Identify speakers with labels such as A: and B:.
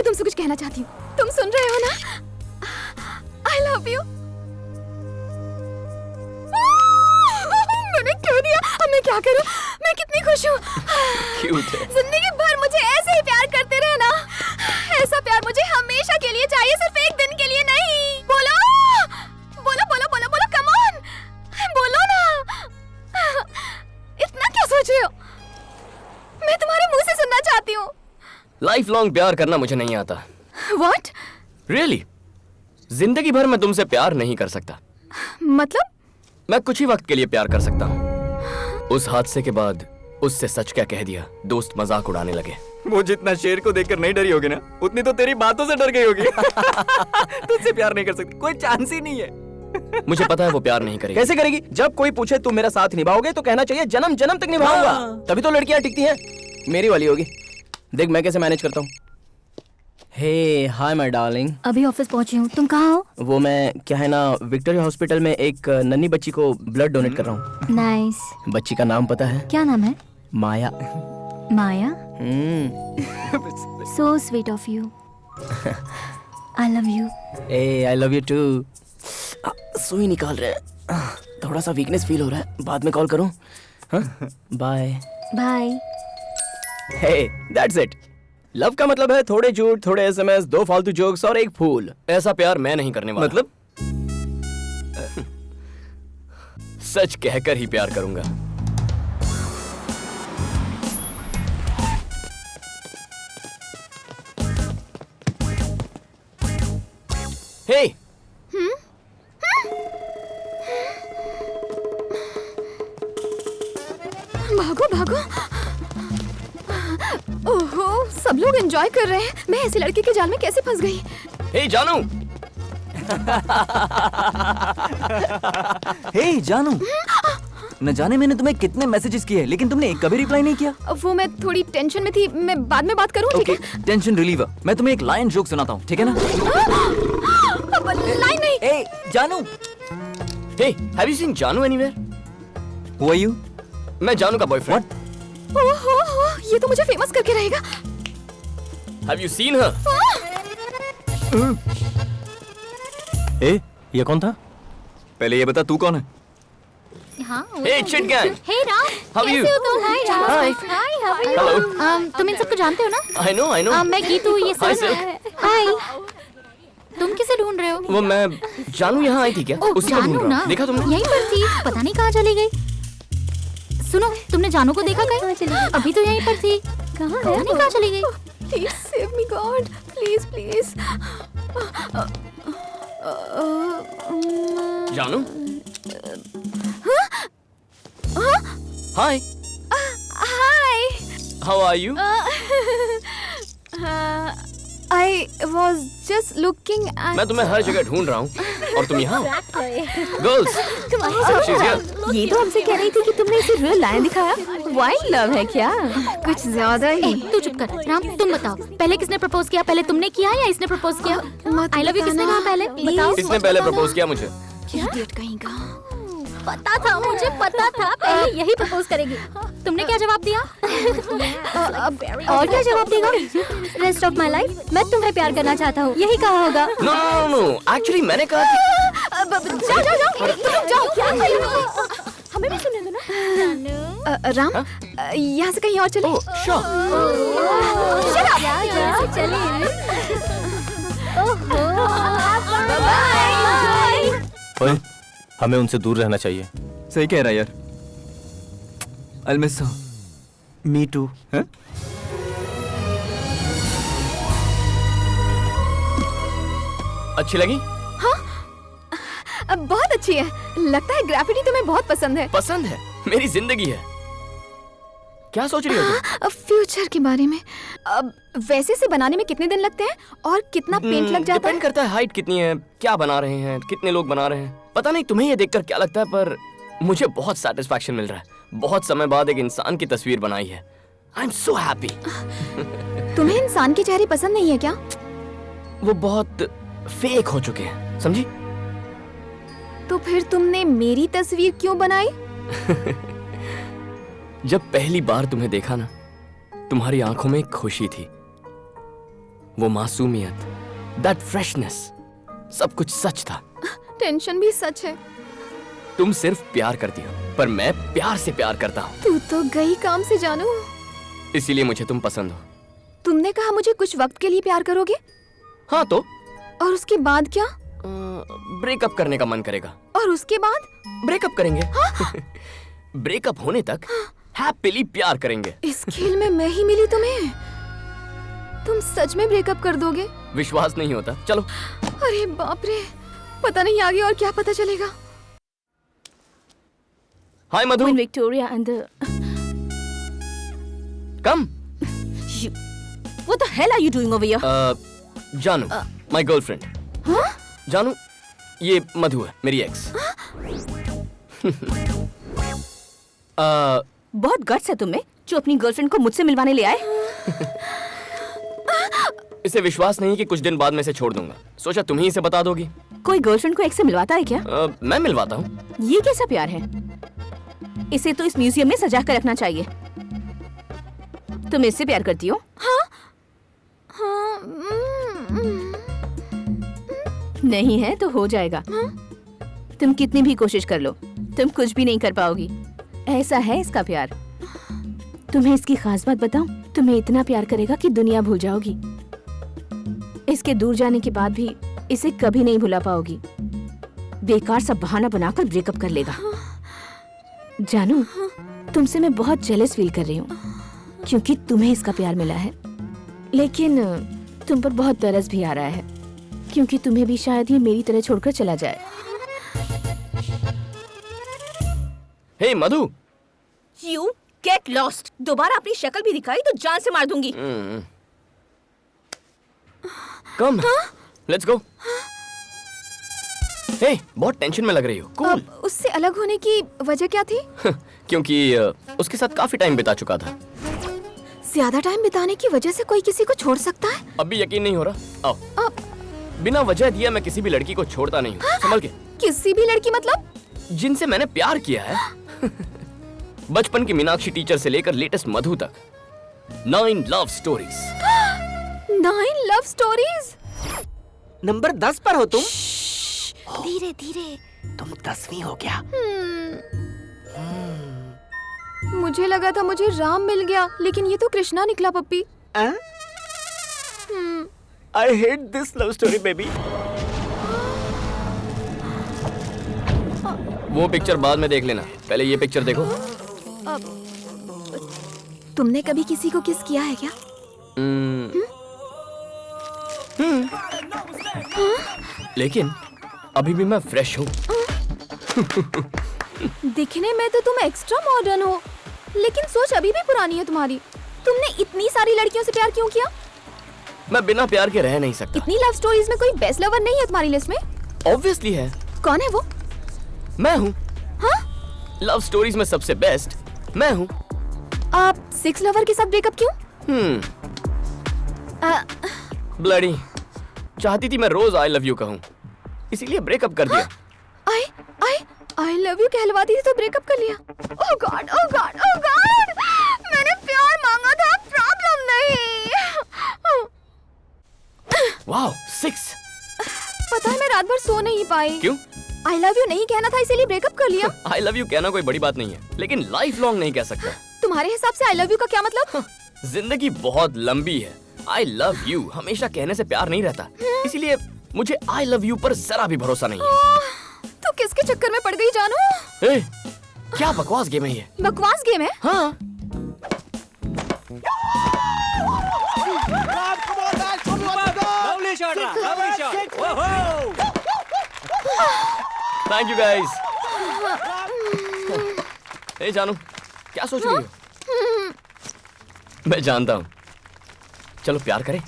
A: मैं तुमसे कुछ कहना चाहती हूँ, तुम सुन रहे हो ना? I love you। मैंने क्यों दिया? अब मैं क्या करूँ? मैं कितनी खुश हूँ।
B: क्यूट है।
A: जिंदगी भर मुझे ऐसे ही प्यार करते रहना। ऐसा प्यार मुझे हमेशा के लिए चाहिए, सिर्फ एक दिन के लिए नहीं। बोलो बोलो बोलो बोलो बोलो, कम ऑन, बोलो ना। इतना क्या सोच रहे हो? मैं तुम्हारे मुंह से सुनना चाहती हूँ।
B: लाइफ लॉन्ग प्यार करना मुझे नहीं आता।
A: What?
B: Really? जिंदगी भर मैं तुमसे प्यार नहीं कर सकता।
A: मतलब?
B: मैं कुछ ही वक्त के लिए प्यार कर सकता हूँ। उस हादसे के बाद उससे सच क्या कह दिया, दोस्त मजाक उड़ाने लगे। वो जितना शेर को देखकर नहीं डरी होगी ना, उतनी तो तेरी बातों से डर गई होगी। तुझसे प्यार नहीं कर सकती, कोई चांस ही नहीं है। मुझे पता है वो प्यार नहीं करेगी।
C: कैसे करेगी? जब कोई पूछे तुम मेरा साथ निभाओगे तो कहना चाहिए जन्म जन्म तक निभाऊंगा। तभी तो लड़कियां टिकती हैं। मेरी वाली होगी। देख मैं कैसे मैनेज करता हूँ। हे हाय माय डार्लिंग।
A: अभी ऑफिस पहुंची हूँ, तुम कहाँ हो?
C: वो मैं क्या है ना, विक्टोरिया हॉस्पिटल में एक नन्ही बच्ची को ब्लड डोनेट कर रहा हूँ।
A: नाइस।
C: बच्ची का नाम पता है?
A: क्या नाम है?
C: Maya.
A: Maya? So sweet of you. I love you.
C: ए आई लव यू टू। सुई निकाल रहे हैं, थोड़ा सा वीकनेस फील हो रहा है, बाद में कॉल करूँ? Bye
A: Bye.
C: Hey that's it. Love का मतलब है थोड़े झूठ, थोड़े एसएमएस, 2 फालतू जोक्स और एक फूल।
B: ऐसा प्यार मैं नहीं करने वाला।
C: मतलब?
B: सच कहकर ही प्यार करूंगा। हे
A: भागो भागो। ओहो, सब लोग एंजॉय कर रहे हैं, मैं ऐसे लड़के के जाल में कैसे फंस गई?
B: हे जानू।
D: हे जानू, न जाने मैंने तुम्हें कितने मैसेजेस किए लेकिन तुमने एक कभी रिप्लाई नहीं किया।
A: वो मैं थोड़ी टेंशन में थी, मैं बाद में बात करूं, ठीक
D: ओके,
A: है?
D: Tension reliever. मैं तुम्हें एक लाइन जोक सुनाता हूँ, ठीक है ना?
A: अब लाइन नहीं।
D: ए Jaanu.
B: Hey have you seen Jaanu anywhere?
D: Who are you?
B: मैं जानू का बॉयफ्रेंड।
A: ओहो, ये तो मुझे फेमस करके रहेगा।
B: Have you seen her?
C: ए ये कौन था?
D: पहले ये बता तू कौन है?
A: हाँ।
B: हे चिट गैंग।
A: हे राम,
B: How are you?
A: कैसे हो तुम? हाय Ram.
B: Hi.
A: Hi, how are you?
B: Hello.
A: तुम इन सबको जानते हो ना?
B: I know.
A: मैं गीतू, ये
B: Hi,
A: सब।
B: Silk.
A: हाय। तुम किसे ढूंढ रहे हो?
B: वो मैं जानू यहाँ आई थी क्या?
A: ओह,
B: उसी को ढूंढ
A: जानू
B: रहा
A: ना?
B: हूँ। देखा तुमने?
A: यहीं पर थी, पता नहीं कहाँ चली गई। सुनो, तुमने जानू को देखा कहीं? अभी तो यहीं पर थी। कहाँ है? पता नहीं कहाँ चली गई। Please save me God, please please.
B: जानू? Hi.
A: Hi.
B: How are you?
A: I was just looking at...
B: मैं तुम्हें हर जगह ढूंढ रहा हूँ और तुम यहाँ? Girls, she's here.
A: ये तो हमसे कह रही थी कि तुमने इसे रियल लाइन दिखाया। वाइल्ड लव है क्या? कुछ ज्यादा ही। तू चुप कर। राम, तुम बताओ, पहले किसने प्रपोज किया? पहले तुमने किया या इसने प्रपोज किया? आई लव यू किसने कहा पहले? बताओ।
B: इसने पहले प्रपोज किया मुझे।
A: इडियट कहीं का। पता था, मुझे पता था पहले यही प्रपोज करेगी। तुमने क्या जवाब दिया? और क्या जवाब देगा? रेस्ट ऑफ माय लाइफ मैं तुम्हें प्यार करना चाहता हूँ, यही कहा होगा।
B: नो, एक्चुअली मैंने कहा कि
A: जाओ। हमें भी सुनने दो ना। राम, यहाँ से कहीं और चले।
C: ओए, हमें उनसे दूर रहना चाहिए।
D: सही कह रहा है यार। I'll miss her.
C: Me to.
B: अच्छी लगी?
A: बहुत अच्छी है। लगता है ग्राफिटी तुम्हें बहुत पसंद है।
B: पसंद है? मेरी जिंदगी है। क्या सोच रही हो तुम?
A: फ्यूचर के बारे में। अब वैसे से बनाने में कितने दिन लगते हैं और कितना पेंट लग जाता है?
B: डिपेंड करता है हाइट कितनी है, क्या बना रहे हैं, कितने लोग बना रहे हैं। पता नहीं तुम्हें ये देखकर क्या लगता है, पर मुझे बहुत सेटिस्फैक्शन मिल रहा है। बहुत समय बाद एक इंसान की तस्वीर बनाई है। I am so happy.
A: तुम्हें इंसान के चेहरे पसंद नहीं है क्या?
B: वो बहुत फेक हो चुके हैं, समझी?
A: तो फिर तुमने मेरी तस्वीर क्यों बनाई?
B: जब पहली बार तुम्हें देखा ना, तुम्हारी आंखों में एक खुशी थी। वो मासूमियत, दैट फ्रेशनेस, सब कुछ सच था।
E: टेंशन भी सच है।
B: तुम सिर्फ प्यार करती हो, पर मैं प्यार से प्यार करता हूँ।
E: तू तो गई काम से जानू।
B: इसीलिए मुझे तुम पसंद हो।
E: तुमने कहा मुझे कुछ वक्त के लिए प्यार करोगे,
B: हाँ तो
E: और उसके बाद क्या?
B: ब्रेकअप करने का मन करेगा,
E: और उसके बाद?
B: ब्रेकअप करेंगे। ब्रेकअप होने तक हैप्पीली प्यार करेंगे।
E: इस खेल में मैं ही मिली तुम्हें? तुम सच में ब्रेकअप कर दोगे?
B: विश्वास नहीं होता? चलो।
E: अरे बाप रे, पता नहीं आगे और क्या पता चलेगा।
B: हाय मधु।
F: When Victoria and the...
B: come.
F: What the hell are you doing over here?
B: जानू, माय गर्लफ्रेंड। जानू, ये मधु है, मेरी एक्स।
F: बहुत गट्स है तुम्हें जो अपनी गर्लफ्रेंड को मुझसे मिलवाने ले आए।
B: इसे विश्वास नहीं कि कुछ दिन बाद मैं इसे छोड़ दूंगा। सोचा तुम ही इसे बता दोगी।
F: कोई गर्लफ्रेंड को एक्स से मिलवाता है क्या?
B: मैं मिलवाता हूँ।
F: ये कैसा प्यार है? इसे तो इस म्यूजियम में सजा कर रखना चाहिए। तुम इससे प्यार करती हो?
E: हाँ,
F: नहीं है तो हो जाएगा। तुम कितनी भी कोशिश कर लो, तुम कुछ भी नहीं कर पाओगी। ऐसा है इसका प्यार। तुम्हें इसकी खास बात बताऊं? तुम्हें इतना प्यार करेगा कि दुनिया भूल जाओगी। इसके दूर जाने के बाद भी इसे कभी नहीं भुला पाओगी। बेकार सा बहाना बनाकर ब्रेकअप कर लेगा। जानू, तुमसे मैं बहुत जेलस फील कर रही हूँ क्योंकि तुम्हें इसका प्यार मिला है, लेकिन तुम पर बहुत तरस भी आ रहा है क्योंकि तुम्हें भी शायद ये मेरी तरह छोड़कर चला जाए।
B: हे मधु।
F: You get lost। दोबारा अपनी शक्ल भी दिखाई तो जान से मार दूंगी।
B: कम, लेट्स गो। हे, बहुत टेंशन में लग रही हो। कूल।
E: अब उससे अलग होने की वजह क्या थी?
B: क्योंकि उसके साथ काफी टाइम बिता चुका था।
E: ज्यादा टाइम बिताने की वजह से कोई किसी को छोड़ सकता है?
B: अब भी यकीन नहीं हो रहा? आओ। बिना वजह दिया मैं किसी भी लड़की को छोड़ता नहीं हूँ। संभल के।
E: किसी भी लड़की मतलब?
B: जिनसे मैंने प्यार किया है। बचपन की मीनाक्षी टीचर से लेकर लेटेस्ट मधु तक। 9 love stories.
E: 9 love stories?
C: Number 10 पर हो तुम।
E: धीरे धीरे।
C: तुम 10वीं हो क्या?
E: मुझे लगा था मुझे राम मिल गया, लेकिन ये तो कृष्णा निकला पप्पी।
C: I hate this love story, baby.
B: वो पिक्चर बाद में देख लेना, पहले ये पिक्चर देखो।
E: तुमने कभी किसी को किस किया है क्या?
B: लेकिन अभी भी मैं फ्रेश हूँ।
E: दिखने में तो तुम एक्स्ट्रा मॉडर्न हो, लेकिन सोच अभी भी पुरानी है तुम्हारी। तुमने इतनी सारी लड़कियों से प्यार क्यों किया?
B: मैं बिना प्यार के रह नहीं सकता।
E: इतनी लव स्टोरीज में कोई बेस्ट लवर नहीं है तुम्हारी लिस्ट में?
B: ऑब्वियसली है।
E: कौन है वो?
B: मैं हूँ।
E: हाँ?
B: लव स्टोरीज में सबसे बेस्ट मैं हूँ।
E: आप 6 लवर के साथ ब्रेकअप क्यों?
B: ब्लडी, चाहती थी मैं रोज आई लव यू कहूँ, इसीलिए ब्रेकअप कर दिया।
E: आई लव यू कहलवाती थी तो ब्रेकअप कर लिया। ओह गॉड, ओह गॉड, ओह गॉड! मैंने प्यार मांगा था, प्रॉब्लम नहीं।
B: वाओ, 6।
E: पता है मैं रात भर सो नहीं पाई।
B: क्यों?
E: आई लव यू नहीं कहना था इसीलिए ब्रेकअप कर लिया।
B: आई लव यू कहना कोई बड़ी बात नहीं है, लेकिन लाइफ लॉन्ग नहीं कह सकता।
E: तुम्हारे हिसाब से आई लव यू का क्या मतलब?
B: जिंदगी बहुत लंबी है। आई लव यू हमेशा कहने से प्यार नहीं रहता, इसीलिए मुझे आई लव यू पर जरा भी भरोसा नहीं है।
E: तो किसके चक्कर में पड़ गई जानू?
B: ए, क्या बकवास गेम है ये?
E: बकवास गेम है?
B: हाँ। Thank you guys. ए जानू, क्या सोच रही हो? मैं जानता हूँ। चलो प्यार करें।